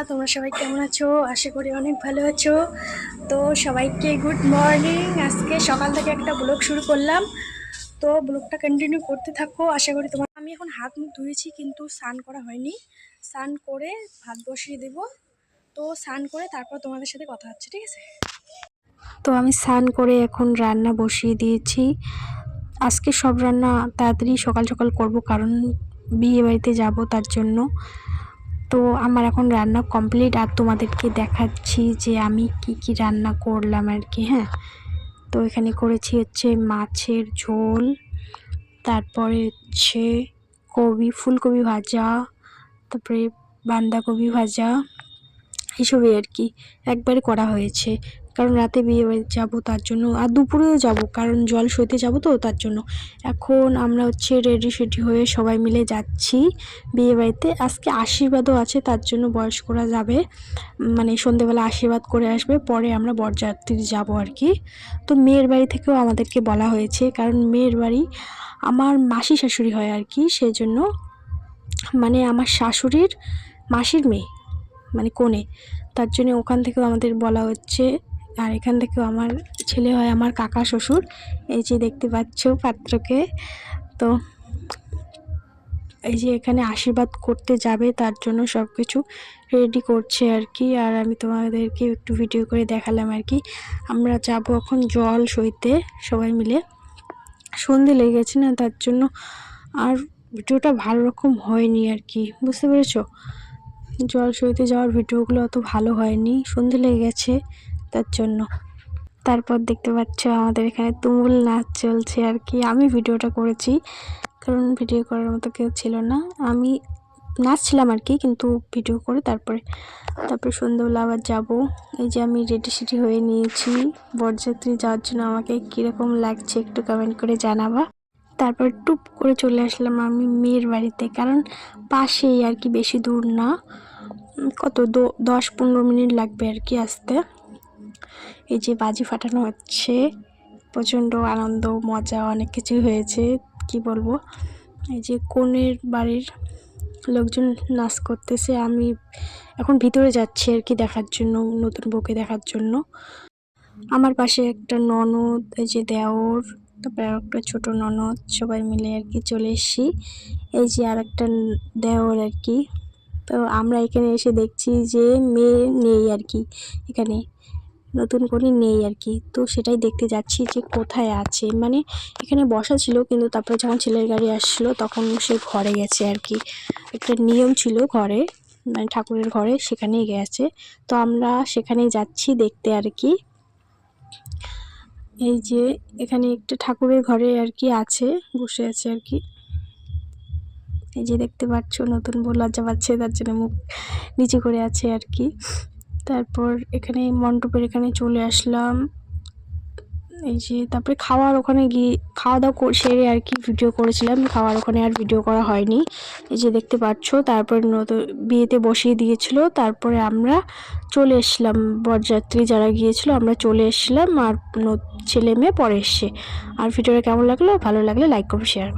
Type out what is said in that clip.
তোমরা সবাই কেমন আছো? আশা করি অনেক ভালো আছো। তো সবাইকে গুড মর্নিং। আজকে সকাল থেকে একটা ব্লগ শুরু করলাম, তো ব্লগটা কন্টিনিউ করতে থাকো। আশা করি তোমার আমি এখন হাত মুখ ধুয়েছি, কিন্তু স্নান করা হয়নি। স্নান করে ভাত বসিয়ে দেব। তো স্নান করে তারপর তোমাদের সাথে কথা হচ্ছে, ঠিক আছে? তো আমি স্নান করে এখন রান্না বসিয়ে দিয়েছি। আজকে সব রান্না তাড়াতাড়ি সকাল সকাল করব, কারণ বিয়ে বাড়িতে যাবো তার জন্য। তো আমার এখন রান্না কমপ্লিট, আর তোমাদেরকে দেখাচ্ছি যে আমি কি কি রান্না করলাম আর কি। হ্যাঁ, তো এখানে করেছি হচ্ছে মাছের ঝোল, তারপরে হচ্ছে ফুলকপি ভাজা, তারপরে বাঁধাকপি ভাজা, এসবই আর কি একবারে করা হয়েছে। কারণ রাতে বিয়ে বাড়িতে যাবো তার জন্য, আর দুপুরেও যাব, কারণ জল সইতে যাবো তো তার জন্য। এখন আমরা হচ্ছে রেডি সেডি হয়ে সবাই মিলে যাচ্ছি বিয়ে বাড়িতে। আজকে আশীর্বাদও আছে, তার জন্য বয়স্করা যাবে, মানে সন্ধেবেলা আশীর্বাদ করে আসবে, পরে আমরা বরযাত্রী যাব আর কি। তো মেয়ের বাড়ি থেকেও আমাদেরকে বলা হয়েছে, কারণ মেয়ের বাড়ি আমার মাসি শাশুড়ি হয় আর কি, সেই জন্য মানে আমার শাশুড়ির মাসির মেয়ে, মানে কোণে, তার জন্য ওখান থেকেও আমাদের বলা হচ্ছে। আর এখান থেকেও আমার ছেলে হয় আমার কাকা শ্বশুর, এই যে দেখতে পাচ্ছ পাত্রকে। তো এই যে এখানে আশীর্বাদ করতে যাবে, তার জন্য সব কিছু রেডি করছে আর কি। আর আমি তোমাদেরকে একটু ভিডিও করে দেখালাম আর কি। আমরা যাব এখন জল সইতে সবাই মিলে। সন্ধে লেগে গেছে না, তার জন্য আর ভিডিওটা ভালো রকম হয়নি আর কি, বুঝতে পেরেছো? জল সইতে যাওয়ার ভিডিওগুলো অত ভালো হয়নি, সন্ধে লেগে গেছে তার জন্য। তারপর দেখতে পাচ্ছ আমাদের এখানে তুমুল নাচ চলছে আর কি। আমি ভিডিওটা করেছি, কারণ ভিডিও করার মতো কেউ ছিল না। আমি নাচছিলাম আর কি, কিন্তু ভিডিও করে তারপরে সন্ধ্যাবেলা আবার যাব। এই যে আমি রেডি সেডি হয়ে নিয়েছি বরযাত্রী যাওয়ার জন্য। আমাকে কীরকম লাগছে একটু কমেন্ট করে জানাবা। তারপর টুপ করে চলে আসলাম আমি মেয়ের বাড়িতে, কারণ পাশেই আর কি, বেশি দূর না, কত 10-15 মিনিট লাগবে আর কি আসতে। এই যে বাজি ফাটানো হচ্ছে, প্রচণ্ড আনন্দ মজা অনেক কিছু হয়েছে, কি বলবো। এই যে কনের বাড়ির লোকজন নাচ করতেছে, আমি এখন ভিতরে যাচ্ছি আর কি দেখার জন্য, নতুন বউকে দেখার জন্য। আমার পাশে একটা ননদ, এই যে দেওর, তারপরে আর একটা ছোটো ননদ, সবাই মিলে আর কি চলে এসেছি। এই যে আর একটা দেওর আর কি। তো আমরা এখানে এসে দেখছি যে মেয়ে নেই আর কি, এখানে নতুন করে নেই আর কি। তো সেটাই দেখতে যাচ্ছি যে কোথায় আছে, মানে এখানে বসা ছিল, কিন্তু তারপরে যখন ছেলের গাড়ি আসছিলো তখন সে ঘরে গেছে আর কি। একটা নিয়ম ছিল ঘরে, মানে ঠাকুরের ঘরে, সেখানেই গেছে। তো আমরা সেখানেই যাচ্ছি দেখতে আর কি। এই যে এখানে একটা ঠাকুরের ঘরে আর কি আছে, বসে আছে আর কি। এই যে দেখতে পাচ্ছ নতুন বউ লজ্জা পাচ্ছে, তার জন্য মুখ নিচু করে আছে আর কি। তারপর এখানে মণ্ডপের এখানে চলে আসলাম। এই যে তারপরে ওখানে গিয়ে খাওয়া দাওয়া সেরে আর কি ভিডিও করেছিলাম, ওখানে আর ভিডিও করা হয়নি। এই যে দেখতে পাচ্ছ, তারপরে নতুন বিয়েতে বসিয়ে দিয়েছিল, তারপরে আমরা চলে এসলাম, বরযাত্রী যারা গিয়েছিল আমরা চলে এসলাম, আর ছেলে মেয়ে পরে এসছে। আর ভিডিওটা কেমন লাগলো, ভালো লাগলে লাইক করো, শেয়ার করো।